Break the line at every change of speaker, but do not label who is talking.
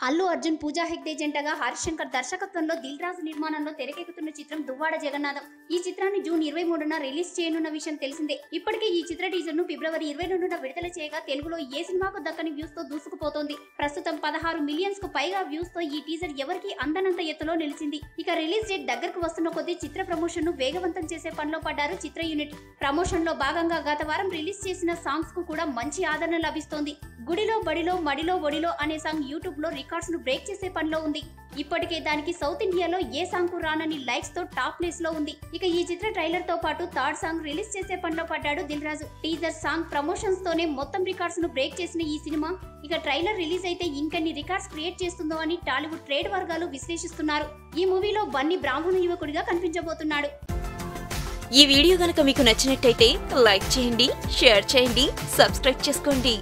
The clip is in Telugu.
అల్లు అర్జున్, పూజా హెగ్డే జంటగా హరిశంకర్ దర్శకత్వంలో దిల్ రాజు నిర్మాణంలో తెరకెక్కుతున్న చిత్రం దువ్వాడ జగన్నాథం. ఈ చిత్రాన్ని జూన్ 23న రిలీజ్ చేయనున్న విషయం తెలిసిందే. ఇప్పటికే ఈ చిత్ర టీజర్ ను ఫిబ్రవరి 22న విడుదల చేయగా తెలుగులో ఏ సినిమాకు దక్కని వ్యూస్ తో దూసుకుపోతోంది. ప్రస్తుతం 16 మిలియన్స్ కు పైగా వ్యూస్ తో ఈ టీజర్ ఎవరికి అందనంత ఎత్తులో నిలిచింది. ఇక రిలీజ్ డేట్ దగ్గరకు వస్తున్న కొద్దీ చిత్ర ప్రమోషన్ ను వేగవంతం చేసే పనిలో పడ్డారు చిత్ర యూనిట్. ప్రమోషన్ లో భాగంగా గత వారం రిలీజ్ చేసిన సాంగ్స్ కు కూడా మంచి ఆదరణ లభిస్తోంది. గుడిలో బడిలో మడిలో ఒడిలో అనే సాంగ్ యూట్యూబ్ లో రికార్డ్స్ ను బ్రేక్ చేసే పనిలో ఉంది. ఇప్పటికే దానికి సౌత్ ఇండియాలో ఏ సాంగ్ కు రానని లైక్స్ తో టాప్ ప్లేస్ లో ఉంది. ఇక ఈ చిత్ర ట్రైలర్ తో పాటు థర్డ్ సాంగ్ రిలీజ్ చేసే పనిలో పడ్డాడు Dil Raju. Teaser song promotions తోనే మొత్తం రికార్డ్స్ ను బ్రేక్ చేసిన ఈ సినిమా ఇక ట్రైలర్ రిలీజ్ అయితే ఇంకెన్ని రికార్డ్స్ క్రియేట్ చేస్తుందో అని టాలీవుడ్ ట్రేడ్ వర్గాలు విశ్లేషిస్తున్నారు. ఈ మూవీలో బన్నీ బ్రాహ్మణ యువకుడిగా కనిపించబోతున్నాడు.
ఈ వీడియో గనుక మీకు నచ్చినట్టయితే లైక్ చేయండి, షేర్ చేయండి, సబ్స్క్రైబ్ చేసుకోండి.